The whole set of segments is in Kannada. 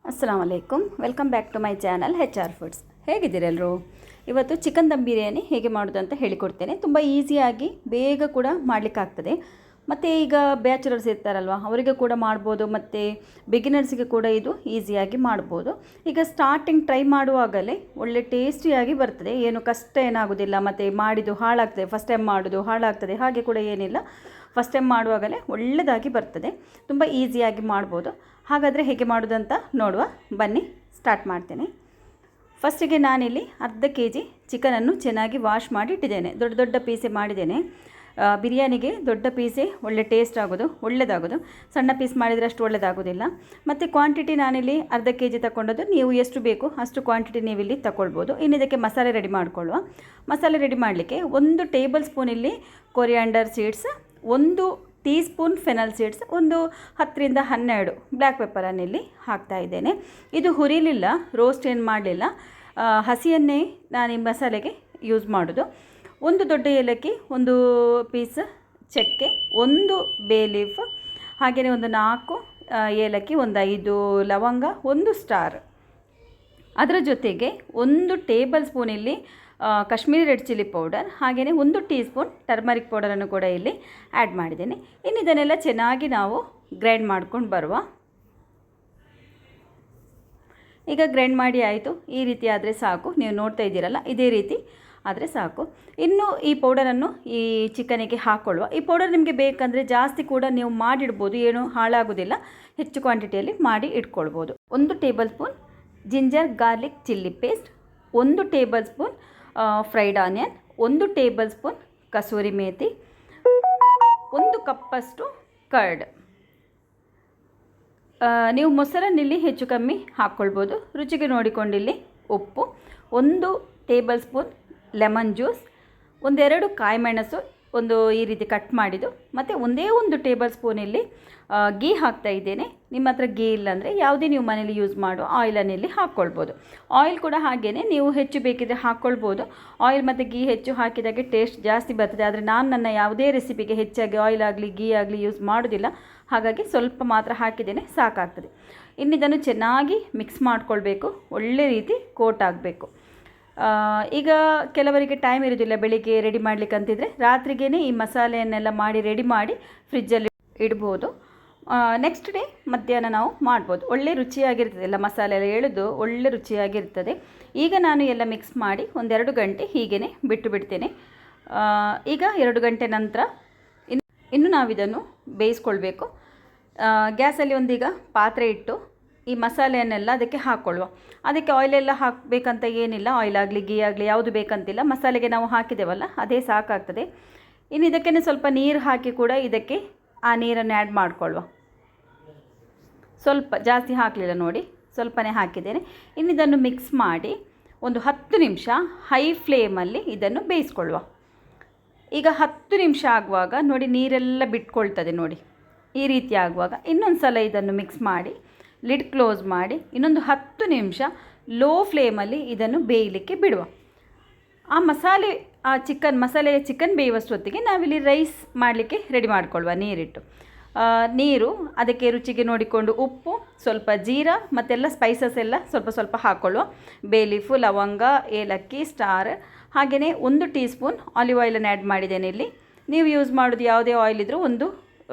ಅಸ್ಸಲಾಮ್ ಅಲೈಕುಮ್. Welcome back to my channel HR foods. ಹೇಗಿದ್ದೀರೆಲ್ಲರೂ? ಇವತ್ತು ಚಿಕನ್ ದಮ್ ಬಿರಿಯಾನಿ ಹೇಗೆ ಮಾಡೋದು ಅಂತ ಹೇಳಿಕೊಡ್ತೇನೆ. ತುಂಬ ಈಸಿಯಾಗಿ ಬೇಗ ಕೂಡ ಮಾಡಲಿಕ್ಕಾಗ್ತದೆ. ಮತ್ತು ಈಗ ಬ್ಯಾಚುಲರ್ಸ್ ಇರ್ತಾರಲ್ವ, ಅವರಿಗೆ ಕೂಡ ಮಾಡ್ಬೋದು, ಮತ್ತು ಬಿಗಿನರ್ಸಿಗೆ ಕೂಡ ಇದು ಈಸಿಯಾಗಿ ಮಾಡ್ಬೋದು. ಈಗ ಸ್ಟಾರ್ಟಿಂಗ್ ಟ್ರೈ ಮಾಡುವಾಗಲೇ ಒಳ್ಳೆ ಟೇಸ್ಟಿಯಾಗಿ ಬರ್ತದೆ, ಏನು ಕಷ್ಟ ಏನಾಗೋದಿಲ್ಲ. ಮತ್ತು ಮಾಡಿದ್ದು ಹಾಳಾಗ್ತದೆ, ಫಸ್ಟ್ ಟೈಮ್ ಮಾಡೋದು ಹಾಳಾಗ್ತದೆ ಹಾಗೆ ಕೂಡ ಏನಿಲ್ಲ. ಫಸ್ಟ್ ಟೈಮ್ ಮಾಡುವಾಗಲೇ ಒಳ್ಳೆಯದಾಗಿ ಬರ್ತದೆ, ತುಂಬ ಈಸಿಯಾಗಿ ಮಾಡ್ಬೋದು. ಹಾಗಾದರೆ ಹೇಗೆ ಮಾಡೋದಂತ ನೋಡುವ ಬನ್ನಿ, ಸ್ಟಾರ್ಟ್ ಮಾಡ್ತೇನೆ. ಫಸ್ಟಿಗೆ ನಾನಿಲ್ಲಿ ಅರ್ಧ kg ಚಿಕನನ್ನು ಚೆನ್ನಾಗಿ ವಾಶ್ ಮಾಡಿ ಇಟ್ಟಿದ್ದೇನೆ. ದೊಡ್ಡ ದೊಡ್ಡ ಪೀಸೆ ಮಾಡಿದ್ದೇನೆ. ಬಿರಿಯಾನಿಗೆ ದೊಡ್ಡ ಪೀಸೇ ಒಳ್ಳೆ ಟೇಸ್ಟ್ ಆಗೋದು, ಒಳ್ಳೆಯದಾಗೋದು. ಸಣ್ಣ ಪೀಸ್ ಮಾಡಿದರೆ ಅಷ್ಟು ಒಳ್ಳೆಯದಾಗೋದಿಲ್ಲ. ಮತ್ತು ಕ್ವಾಂಟಿಟಿ ನಾನಿಲ್ಲಿ ಅರ್ಧ kg ತಗೊಂಡದ್ದು. ನೀವು ಎಷ್ಟು ಬೇಕು ಅಷ್ಟು ಕ್ವಾಂಟಿಟಿ ನೀವಿಲ್ಲಿ ತಗೊಳ್ಬೋದು. ಇನ್ನು ಇದಕ್ಕೆ ಮಸಾಲೆ ರೆಡಿ ಮಾಡಿಕೊಳ್ಳುವ. ಮಸಾಲೆ ರೆಡಿ ಮಾಡಲಿಕ್ಕೆ 1 ಟೇಬಲ್ ಸ್ಪೂನ್ ಇಲ್ಲಿ coriander seeds, 1 tea spoon fennel seeds, ಒಂದು 10 ರಿಂದ 12 ಬ್ಲ್ಯಾಕ್ ಪೆಪ್ಪರನ್ನು ಇಲ್ಲಿ ಹಾಕ್ತಾಯಿದ್ದೇನೆ. ಇದು ಹುರಿಲಿಲ್ಲ, ರೋಸ್ಟ್ ಏನು ಮಾಡಲಿಲ್ಲ, ಹಸಿಯನ್ನೇ ನಾನು ಈ ಮಸಾಲೆಗೆ ಯೂಸ್ ಮಾಡೋದು. 1 ದೊಡ್ಡ ಏಲಕ್ಕಿ, 1 ಪೀಸ್ ಚಕ್ಕೆ, 1 ಬೇ ಲೀಫ್, ಹಾಗೆಯೇ ಒಂದು 4 ಏಲಕ್ಕಿ, ಒಂದು 5 ಲವಂಗ, 1 ಸ್ಟಾರ್. ಅದರ ಜೊತೆಗೆ 1 ಟೇಬಲ್ ಸ್ಪೂನ್ ಇಲ್ಲಿ ಕಾಶ್ಮೀರಿ ರೆಡ್ ಚಿಲ್ಲಿ ಪೌಡರ್, ಹಾಗೆಯೇ 1 ಟೀ ಸ್ಪೂನ್ ಟರ್ಮರಿಕ್ ಪೌಡರನ್ನು ಕೂಡ ಇಲ್ಲಿ ಆ್ಯಡ್ ಮಾಡಿದ್ದೇನೆ. ಇನ್ನು ಇದನ್ನೆಲ್ಲ ಚೆನ್ನಾಗಿ ನಾವು ಗ್ರೈಂಡ್ ಮಾಡ್ಕೊಂಡು ಬರುವ. ಈಗ ಗ್ರೈಂಡ್ ಮಾಡಿ ಆಯಿತು. ಈ ರೀತಿ ಆದರೆ ಸಾಕು, ನೀವು ನೋಡ್ತಾ ಇದ್ದೀರಲ್ಲ, ಇದೇ ರೀತಿ ಆದರೆ ಸಾಕು. ಇನ್ನು ಈ ಪೌಡರನ್ನು ಈ ಚಿಕನಿಗೆ ಹಾಕ್ಕೊಳ್ಳುವ. ಈ ಪೌಡರ್ ನಿಮಗೆ ಬೇಕಂದರೆ ಜಾಸ್ತಿ ಕೂಡ ನೀವು ಮಾಡಿಡ್ಬೋದು, ಏನೂ ಹಾಳಾಗೋದಿಲ್ಲ. ಹೆಚ್ಚು ಕ್ವಾಂಟಿಟಿಯಲ್ಲಿ ಮಾಡಿ ಇಟ್ಕೊಳ್ಬೋದು. 1 table spoon ginger garlic chilli paste, 1 table spoon fried onion, 1 table spoon kasuri methi, 1 ಕಪ್ಪಷ್ಟು ಕರ್ಡ್. ನೀವು ಮೊಸರನ್ನಿಲ್ಲಿ ಹೆಚ್ಚು ಕಮ್ಮಿ ಹಾಕ್ಕೊಳ್ಬೋದು, ರುಚಿಗೆ ನೋಡಿಕೊಂಡಿಲ್ಲಿ ಉಪ್ಪು, 1 ಟೇಬಲ್ ಸ್ಪೂನ್ ಲೆಮನ್ ಜ್ಯೂಸ್, 1-2 ಕಾಯಿಮೆಣಸು ಈ ರೀತಿ ಕಟ್ ಮಾಡಿದ್ದು, ಮತ್ತು 1 ಟೇಬಲ್ ಸ್ಪೂನ್ ಇಲ್ಲಿ ಗೀ ಹಾಕ್ತಾ ಇದ್ದೇನೆ. ನಿಮ್ಮ ಹತ್ರ ಗೀ ಇಲ್ಲಾಂದರೆ ಯಾವುದೇ ನೀವು ಮನೇಲಿ ಯೂಸ್ ಮಾಡೋ ಆಯಿಲನ್ನು ಇಲ್ಲಿ ಹಾಕ್ಕೊಳ್ಬೋದು. ಆಯಿಲ್ ಕೂಡ ಹಾಗೆಯೇ ನೀವು ಹೆಚ್ಚು ಬೇಕಿದ್ರೆ ಹಾಕ್ಕೊಳ್ಬೋದು. ಆಯಿಲ್ ಮತ್ತು ಗೀ ಹೆಚ್ಚು ಹಾಕಿದಾಗೆ ಟೇಸ್ಟ್ ಜಾಸ್ತಿ ಬರ್ತದೆ. ಆದರೆ ನಾನು ನನ್ನ ಯಾವುದೇ ರೆಸಿಪಿಗೆ ಹೆಚ್ಚಾಗಿ ಆಯಿಲ್ ಆಗಲಿ ಗೀ ಆಗಲಿ ಯೂಸ್ ಮಾಡೋದಿಲ್ಲ, ಹಾಗಾಗಿ ಸ್ವಲ್ಪ ಮಾತ್ರ ಹಾಕಿದ್ದೇನೆ, ಸಾಕಾಗ್ತದೆ. ಇನ್ನಿದನ್ನು ಚೆನ್ನಾಗಿ ಮಿಕ್ಸ್ ಮಾಡ್ಕೊಳ್ಬೇಕು, ಒಳ್ಳೆ ರೀತಿ ಕೋಟ್ ಆಗಬೇಕು. ಈಗ ಕೆಲವರಿಗೆ ಟೈಮ್ ಇರೋದಿಲ್ಲ ಬೆಳಿಗ್ಗೆ ರೆಡಿ ಮಾಡಲಿಕ್ಕೆ ಅಂತಿದ್ರೆ, ರಾತ್ರಿಗೇ ಈ ಮಸಾಲೆಯನ್ನೆಲ್ಲ ಮಾಡಿ ರೆಡಿ ಮಾಡಿ ಫ್ರಿಜ್ಜಲ್ಲಿ ಇಡ್ಬೋದು. ನೆಕ್ಸ್ಟ್ ಡೇ ಮಧ್ಯಾಹ್ನ ನಾವು ಮಾಡ್ಬೋದು. ಒಳ್ಳೆ ರುಚಿಯಾಗಿರ್ತದೆ, ಎಲ್ಲ ಮಸಾಲೆ ಎಲ್ಲ ಎಳೆದು ಒಳ್ಳೆ ರುಚಿಯಾಗಿರ್ತದೆ. ಈಗ ನಾನು ಎಲ್ಲ ಮಿಕ್ಸ್ ಮಾಡಿ 1-2 ಗಂಟೆ ಹೀಗೇ ಬಿಟ್ಟು ಬಿಡ್ತೇನೆ. ಈಗ 2 ಗಂಟೆ ನಂತರ ಇನ್ನು ನಾವಿದನ್ನು ಬೇಯಿಸ್ಕೊಳ್ಬೇಕು. ಗ್ಯಾಸಲ್ಲಿ ಒಂದೀಗ ಪಾತ್ರೆ ಇಟ್ಟು ಈ ಮಸಾಲೆಯನ್ನೆಲ್ಲ ಅದಕ್ಕೆ ಹಾಕ್ಕೊಳ್ಳುವ. ಅದಕ್ಕೆ ಆಯಿಲೆಲ್ಲ ಹಾಕಬೇಕಂತ ಏನಿಲ್ಲ, ಆಯಿಲ್ ಆಗಲಿ ಗೀ ಆಗಲಿ ಯಾವುದು ಬೇಕಂತಿಲ್ಲ. ಮಸಾಲೆಗೆ ನಾವು ಹಾಕಿದ್ದೇವಲ್ಲ ಅದೇ ಸಾಕಾಗ್ತದೆ. ಇನ್ನು ಇದಕ್ಕೇ ಸ್ವಲ್ಪ ನೀರು ಹಾಕಿ ಕೂಡ ಇದಕ್ಕೆ ಆ ನೀರನ್ನು ಆ್ಯಡ್ ಮಾಡಿಕೊಳ್ಳುವ. ಸ್ವಲ್ಪ ಜಾಸ್ತಿ ಹಾಕಲಿಲ್ಲ ನೋಡಿ, ಸ್ವಲ್ಪನೇ ಹಾಕಿದ್ದೇನೆ. ಇನ್ನು ಇದನ್ನು ಮಿಕ್ಸ್ ಮಾಡಿ ಒಂದು 10 ನಿಮಿಷ ಹೈ ಫ್ಲೇಮಲ್ಲಿ ಇದನ್ನು ಬೇಯಿಸ್ಕೊಳ್ಳುವ. ಈಗ 10 ನಿಮಿಷ ಆಗುವಾಗ ನೋಡಿ ನೀರೆಲ್ಲ ಬಿಟ್ಕೊಳ್ತದೆ ನೋಡಿ, ಈ ರೀತಿ ಆಗುವಾಗ ಇನ್ನೊಂದು ಸಲ ಇದನ್ನು ಮಿಕ್ಸ್ ಮಾಡಿ ಲಿಡ್ ಕ್ಲೋಸ್ ಮಾಡಿ ಇನ್ನೊಂದು 10 ನಿಮಿಷ ಲೋ ಫ್ಲೇಮಲ್ಲಿ ಇದನ್ನು ಬೇಯಲಿಕ್ಕೆ ಬಿಡುವ. ಆ ಚಿಕನ್ ಬೇಯುವಷ್ಟೊತ್ತಿಗೆ ನಾವಿಲ್ಲಿ ರೈಸ್ ಮಾಡಲಿಕ್ಕೆ ರೆಡಿ ಮಾಡಿಕೊಳ್ಳುವ. ನೀರು ಅದಕ್ಕೆ ರುಚಿಗೆ ನೋಡಿಕೊಂಡು ಉಪ್ಪು, ಸ್ವಲ್ಪ ಜೀರಾ ಮತ್ತೆಲ್ಲ ಸ್ಪೈಸಸ್ ಎಲ್ಲ ಸ್ವಲ್ಪ ಹಾಕ್ಕೊಳ್ಳುವ. ಬೇ ಲೀಫು, ಲವಂಗ, ಏಲಕ್ಕಿ, ಸ್ಟಾರ್, ಹಾಗೆಯೇ 1 ಟೀ ಸ್ಪೂನ್ ಆಲಿವ್ ಆಯಿಲನ್ನು ಆ್ಯಡ್ ಮಾಡಿದ್ದೇನೆ ಇಲ್ಲಿ. ನೀವು ಯೂಸ್ ಮಾಡೋದು ಯಾವುದೇ ಆಯಿಲ್ ಇದ್ದರೂ 1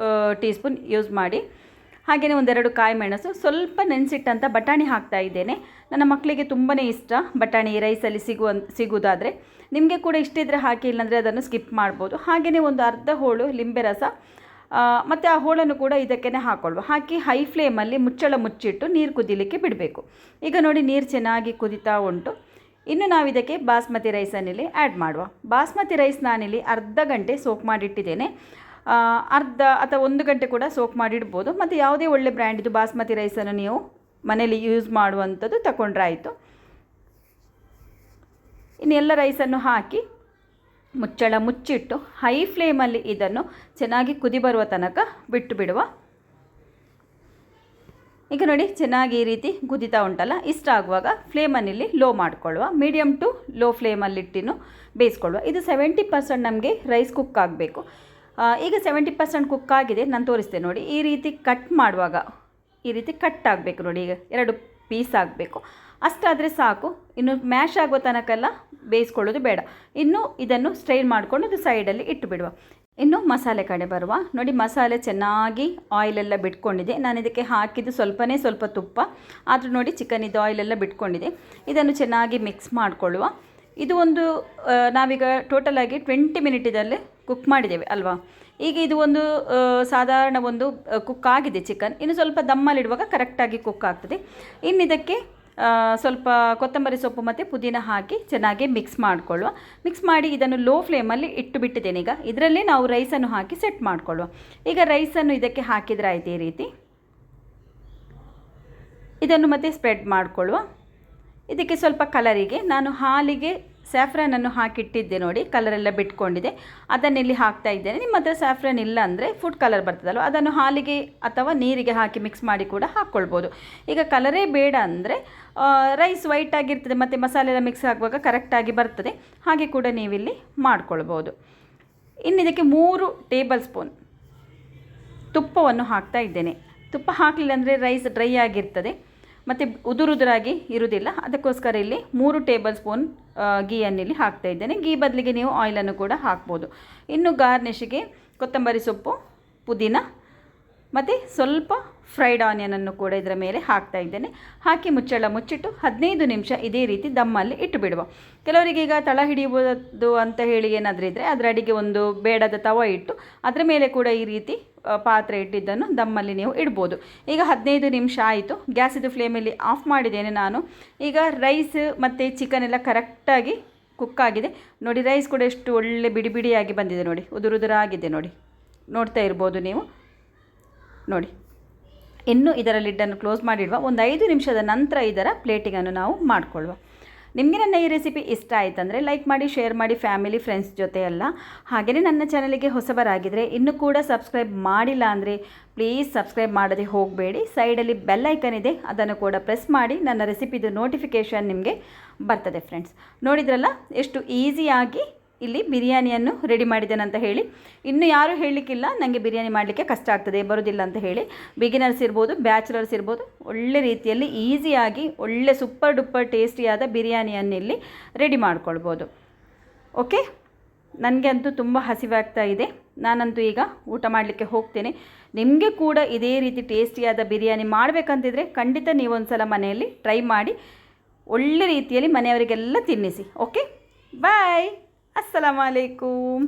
ಟೀ ಸ್ಪೂನ್ ಯೂಸ್ ಮಾಡಿ. ಹಾಗೆಯೇ 1-2 ಕಾಯಿಮೆಣಸು, ಸ್ವಲ್ಪ ನೆನೆಸಿಟ್ಟಂಥ ಬಟಾಣಿ ಹಾಕ್ತಾ ಇದ್ದೇನೆ. ನನ್ನ ಮಕ್ಕಳಿಗೆ ತುಂಬಾ ಇಷ್ಟ ಬಟಾಣಿ ರೈಸಲ್ಲಿ ಸಿಗುವುದಾದರೆ. ನಿಮಗೆ ಕೂಡ ಇಷ್ಟ ಇದ್ದರೆ ಹಾಕಿ, ಇಲ್ಲಾಂದರೆ ಅದನ್ನು ಸ್ಕಿಪ್ ಮಾಡ್ಬೋದು. ಹಾಗೆಯೇ ಒಂದು ಅರ್ಧ ಹೋಳು ಲಿಂಬೆ ರಸ, ಮತ್ತು ಆ ಹೋಳನ್ನು ಕೂಡ ಇದಕ್ಕೇ ಹಾಕ್ಕೊಳ್ಳುವ. ಹಾಕಿ ಹೈ ಫ್ಲೇಮಲ್ಲಿ ಮುಚ್ಚಿಟ್ಟು ನೀರು ಕುದಿಲಿಕ್ಕೆ ಬಿಡಬೇಕು. ಈಗ ನೋಡಿ ನೀರು ಚೆನ್ನಾಗಿ ಕುದೀತಾ ಉಂಟು. ಇನ್ನು ನಾವು ಇದಕ್ಕೆ ಬಾಸ್ಮತಿ ರೈಸನ್ನಿಲ್ಲಿ ಆ್ಯಡ್ ಮಾಡುವ. ಬಾಸ್ಮತಿ ರೈಸ್ ನಾನಿಲ್ಲಿ ಅರ್ಧ ಗಂಟೆ ಸೋಕ್ ಮಾಡಿಟ್ಟಿದ್ದೇನೆ. ಅರ್ಧ ಅಥವಾ 1 ಗಂಟೆ ಕೂಡ ಸೋಕ್ ಮಾಡಿಡ್ಬೋದು. ಮತ್ತು ಯಾವುದೇ ಒಳ್ಳೆ ಬ್ರ್ಯಾಂಡಿದು ಬಾಸ್ಮತಿ ರೈಸನ್ನು ನೀವು ಮನೇಲಿ ಯೂಸ್ ಮಾಡುವಂಥದ್ದು ತಗೊಂಡ್ರೆ ಆಯಿತು. ಇನ್ನೆಲ್ಲ ರೈಸನ್ನು ಹಾಕಿ ಮುಚ್ಚಿಟ್ಟು ಹೈ ಫ್ಲೇಮಲ್ಲಿ ಇದನ್ನು ಚೆನ್ನಾಗಿ ಕುದಿ ಬರುವ ತನಕ ಬಿಟ್ಟು ಬಿಡುವ. ಈಗ ನೋಡಿ ಚೆನ್ನಾಗಿ ಈ ರೀತಿ ಕುದಿತಾ ಉಂಟಲ್ಲ, ಇಷ್ಟ ಆಗುವಾಗ ಫ್ಲೇಮನ್ನಿಲ್ಲಿ ಲೋ ಮಾಡಿಕೊಳ್ಳುವ. ಮೀಡಿಯಮ್ ಟು ಲೋ ಫ್ಲೇಮಲ್ಲಿಟ್ಟಿನ್ನು ಬೇಯಿಸ್ಕೊಳ್ಳುವ. ಇದು 70% ನಮಗೆ ರೈಸ್ ಕುಕ್ ಆಗಬೇಕು. ಈಗ 70% ಕುಕ್ ಆಗಿದೆ, ನಾನು ತೋರಿಸ್ತೇನೆ ನೋಡಿ. ಈ ರೀತಿ ಕಟ್ ಮಾಡುವಾಗ ಈ ರೀತಿ ಕಟ್ ಆಗಬೇಕು ನೋಡಿ. ಈಗ 2 ಪೀಸ್ ಆಗಬೇಕು, ಅಷ್ಟಾದರೆ ಸಾಕು. ಇನ್ನು ಮ್ಯಾಶ್ ಆಗೋ ತನಕೆಲ್ಲ ಬೇಯಿಸ್ಕೊಳ್ಳೋದು ಬೇಡ. ಇನ್ನು ಇದನ್ನು ಸ್ಟ್ರೈನ್ ಮಾಡಿಕೊಂಡು ಅದು ಸೈಡಲ್ಲಿ ಇಟ್ಟು ಬಿಡುವ. ಇನ್ನು ಮಸಾಲೆ ಕಡೆ ಬರುವ. ನೋಡಿ, ಮಸಾಲೆ ಚೆನ್ನಾಗಿ ಆಯಿಲೆಲ್ಲ ಬಿಟ್ಕೊಂಡಿದೆ. ನಾನು ಇದಕ್ಕೆ ಹಾಕಿದ್ದು ಸ್ವಲ್ಪ ತುಪ್ಪ, ಆದರೂ ನೋಡಿ ಚಿಕನಿದ್ದು ಆಯಿಲೆಲ್ಲ ಬಿಟ್ಕೊಂಡಿದೆ. ಇದನ್ನು ಚೆನ್ನಾಗಿ ಮಿಕ್ಸ್ ಮಾಡಿಕೊಳ್ಳುವ. ಇದು ಒಂದು ನಾವೀಗ ಟೋಟಲಾಗಿ 20 ಮಿನಿಟಿನಲ್ಲಿ ಕುಕ್ ಮಾಡಿದ್ದೇವೆ ಅಲ್ವಾ. ಈಗ ಇದು ಒಂದು ಸಾಧಾರಣ ಒಂದು ಕುಕ್ ಆಗಿದೆ ಚಿಕನ್. ಇನ್ನು ಸ್ವಲ್ಪ ದಮ್ಮಲ್ಲಿಡುವಾಗ ಕರೆಕ್ಟಾಗಿ ಕುಕ್ ಆಗ್ತದೆ. ಇನ್ನು ಇದಕ್ಕೆ ಸ್ವಲ್ಪ ಕೊತ್ತಂಬರಿ ಸೊಪ್ಪು ಮತ್ತು ಪುದೀನ ಹಾಕಿ ಚೆನ್ನಾಗಿ ಮಿಕ್ಸ್ ಮಾಡಿಕೊಳ್ಳುವ. ಮಿಕ್ಸ್ ಮಾಡಿ ಇದನ್ನು ಲೋ ಫ್ಲೇಮಲ್ಲಿ ಇಟ್ಟು ಬಿಟ್ಟಿದ್ದೇನೆ. ಈಗ ಇದರಲ್ಲಿ ನಾವು ರೈಸನ್ನು ಹಾಕಿ ಸೆಟ್ ಮಾಡಿಕೊಳ್ಳುವ. ಈಗ ರೈಸನ್ನು ಇದಕ್ಕೆ ಹಾಕಿದರೆ ಆಯ್ತು. ಈ ರೀತಿ ಇದನ್ನು ಮತ್ತೆ ಸ್ಪ್ರೆಡ್ ಮಾಡಿಕೊಳ್ಳುವ. ಇದಕ್ಕೆ ಸ್ವಲ್ಪ ಕಲರಿಗೆ ನಾನು ಹಾಲಿಗೆ ಸ್ಯಾಫ್ರಾನನ್ನು ಹಾಕಿಟ್ಟಿದ್ದೆ. ನೋಡಿ, ಕಲರೆಲ್ಲ ಬಿಟ್ಕೊಂಡಿದೆ. ಅದನ್ನಿಲ್ಲಿ ಹಾಕ್ತಾ ಇದ್ದೇನೆ. ನಿಮ್ಮ ಹತ್ರ ಸ್ಯಾಫ್ರಾನ್ ಇಲ್ಲ ಅಂದರೆ ಫುಡ್ ಕಲರ್ ಬರ್ತದಲ್ವ, ಅದನ್ನು ಹಾಲಿಗೆ ಅಥವಾ ನೀರಿಗೆ ಹಾಕಿ ಮಿಕ್ಸ್ ಮಾಡಿ ಕೂಡ ಹಾಕ್ಕೊಳ್ಬೋದು. ಈಗ ಕಲರೇ ಬೇಡ ಅಂದರೆ ರೈಸ್ ವೈಟ್ ಆಗಿರ್ತದೆ ಮತ್ತು ಮಸಾಲೆ ಎಲ್ಲ ಮಿಕ್ಸ್ ಆಗುವಾಗ ಕರೆಕ್ಟಾಗಿ ಬರ್ತದೆ. ಹಾಗೆ ಕೂಡ ನೀವಿಲ್ಲಿ ಮಾಡ್ಕೊಳ್ಬೋದು. ಇನ್ನು ಇದಕ್ಕೆ 3 ಟೇಬಲ್ ಸ್ಪೂನ್ ತುಪ್ಪವನ್ನು ಹಾಕ್ತಾ ಇದ್ದೇನೆ. ತುಪ್ಪ ಹಾಕಲಿಲ್ಲ ಅಂದರೆ ರೈಸ್ ಡ್ರೈ ಆಗಿರ್ತದೆ ಮತ್ತು ಉದುರುದುರಾಗಿ ಇರುವುದಿಲ್ಲ. ಅದಕ್ಕೋಸ್ಕರ ಇಲ್ಲಿ 3 ಟೇಬಲ್ ಸ್ಪೂನ್ ಗೀಯನ್ನು ಇಲ್ಲಿ ಹಾಕ್ತಾ ಇದ್ದೇನೆ. ಗೀ ಬದಲಿಗೆ ನೀವು ಆಯಿಲನ್ನು ಕೂಡ ಹಾಕ್ಬೋದು. ಇನ್ನು ಗಾರ್ನಿಷಿಗೆ ಕೊತ್ತಂಬರಿ ಸೊಪ್ಪು, ಪುದೀನ ಮತ್ತು ಸ್ವಲ್ಪ ಫ್ರೈಡ್ ಆನಿಯನನ್ನು ಕೂಡ ಇದರ ಮೇಲೆ ಹಾಕ್ತಾ ಇದ್ದೇನೆ. ಹಾಕಿ ಮುಚ್ಚಳ ಮುಚ್ಚಿಟ್ಟು 15 ನಿಮಿಷ ಇದೇ ರೀತಿ ದಮ್ಮಲ್ಲಿ ಇಟ್ಟು ಬಿಡುವ. ಕೆಲವರಿಗೆ ಈಗ ತಳ ಹಿಡಿಯುವುದು ಅಂತ ಹೇಳಿ ಏನಾದರೂ ಇದ್ದರೆ ಅದರ ಅಡಿಗೆ ಒಂದು ಬೇಡದ ತವ ಇಟ್ಟು ಅದರ ಮೇಲೆ ಕೂಡ ಈ ರೀತಿ ಪಾತ್ರೆ ಇಟ್ಟಿದ್ದನ್ನು ದಮ್ಮಲ್ಲಿ ನೀವು ಇಡ್ಬೋದು. ಈಗ 15 ನಿಮಿಷ ಆಯಿತು. ಗ್ಯಾಸಿದು ಫ್ಲೇಮಲ್ಲಿ ಆಫ್ ಮಾಡಿದ್ದೇನೆ ನಾನು. ಈಗ ರೈಸ್ ಮತ್ತು ಚಿಕನ್ ಎಲ್ಲ ಕರೆಕ್ಟಾಗಿ ಕುಕ್ ಆಗಿದೆ. ನೋಡಿ, ರೈಸ್ ಕೂಡ ಎಷ್ಟು ಒಳ್ಳೆ ಬಿಡಿ ಬಿಡಿಯಾಗಿ ಬಂದಿದೆ. ನೋಡಿ, ಉದುರುದುರಾಗಿದೆ. ನೋಡಿ, ನೋಡ್ತಾ ಇರ್ಬೋದು ನೀವು. ನೋಡಿ, ಇನ್ನು ಇದರ ಲಿಡ್ಡನ್ನು ಕ್ಲೋಸ್ ಮಾಡಿಡುವ. ಒಂದು 5 ನಿಮಿಷದ ನಂತರ ಇದರ ಪ್ಲೇಟಿಂಗನ್ನು ನಾವು ಮಾಡಿಕೊಳ್ಳುವ. ನಿಮಗೆ ನನ್ನ ಈ ರೆಸಿಪಿ ಇಷ್ಟ ಆಯಿತಂದರೆ ಲೈಕ್ ಮಾಡಿ, ಶೇರ್ ಮಾಡಿ ಫ್ಯಾಮಿಲಿ ಫ್ರೆಂಡ್ಸ್ ಜೊತೆ ಎಲ್ಲ. ಹಾಗೆಯೇ ನನ್ನ ಚಾನಲಿಗೆ ಹೊಸಬರಾಗಿದ್ದರೆ ಇನ್ನೂ ಕೂಡ ಸಬ್ಸ್ಕ್ರೈಬ್ ಮಾಡಿಲ್ಲ ಅಂದರೆ ಪ್ಲೀಸ್ ಸಬ್ಸ್ಕ್ರೈಬ್ ಮಾಡದೆ ಹೋಗಬೇಡಿ. ಸೈಡಲ್ಲಿ ಬೆಲ್ ಐಕನ್ ಇದೆ, ಅದನ್ನು ಕೂಡ ಪ್ರೆಸ್ ಮಾಡಿ. ನನ್ನ ರೆಸಿಪಿದು ನೋಟಿಫಿಕೇಷನ್ ನಿಮಗೆ ಬರ್ತದೆ ಫ್ರೆಂಡ್ಸ್. ನೋಡಿದ್ರಲ್ಲ ಎಷ್ಟು ಈಸಿಯಾಗಿ ಇಲ್ಲಿ ಬಿರಿಯಾನಿಯನ್ನು ರೆಡಿ ಮಾಡಿದ್ದೇನಂತ ಹೇಳಿ. ಇನ್ನು ಯಾರೂ ಹೇಳಲಿಕ್ಕಿಲ್ಲ ನನಗೆ ಬಿರಿಯಾನಿ ಮಾಡಲಿಕ್ಕೆ ಕಷ್ಟ ಆಗ್ತದೆ, ಬರೋದಿಲ್ಲ ಅಂತ ಹೇಳಿ. ಬಿಗಿನರ್ಸ್ ಇರ್ಬೋದು, ಬ್ಯಾಚುಲರ್ಸ್ ಇರ್ಬೋದು, ಒಳ್ಳೆ ರೀತಿಯಲ್ಲಿ ಈಸಿಯಾಗಿ ಒಳ್ಳೆ ಸೂಪರ್ ಡೂಪರ್ ಟೇಸ್ಟಿಯಾದ ಬಿರಿಯಾನಿಯನ್ನು ಇಲ್ಲಿ ರೆಡಿ ಮಾಡ್ಕೊಳ್ಬೋದು. ಓಕೆ, ನನಗೆ ಅಂತೂ ತುಂಬ ಹಸಿವಾಗ್ತಾ ಇದೆ. ನಾನಂತೂ ಈಗ ಊಟ ಮಾಡಲಿಕ್ಕೆ ಹೋಗ್ತೇನೆ. ನಿಮಗೆ ಕೂಡ ಇದೇ ರೀತಿ ಟೇಸ್ಟಿಯಾದ ಬಿರಿಯಾನಿ ಮಾಡಬೇಕಂತಿದ್ರೆ ಖಂಡಿತ ನೀವೊಂದು ಸಲ ಮನೆಯಲ್ಲಿ ಟ್ರೈ ಮಾಡಿ ಒಳ್ಳೆ ರೀತಿಯಲ್ಲಿ ಮನೆಯವರಿಗೆಲ್ಲ ತಿನ್ನಿಸಿ. ಓಕೆ, ಬಾಯ್. अस्सलाम वालेकुम।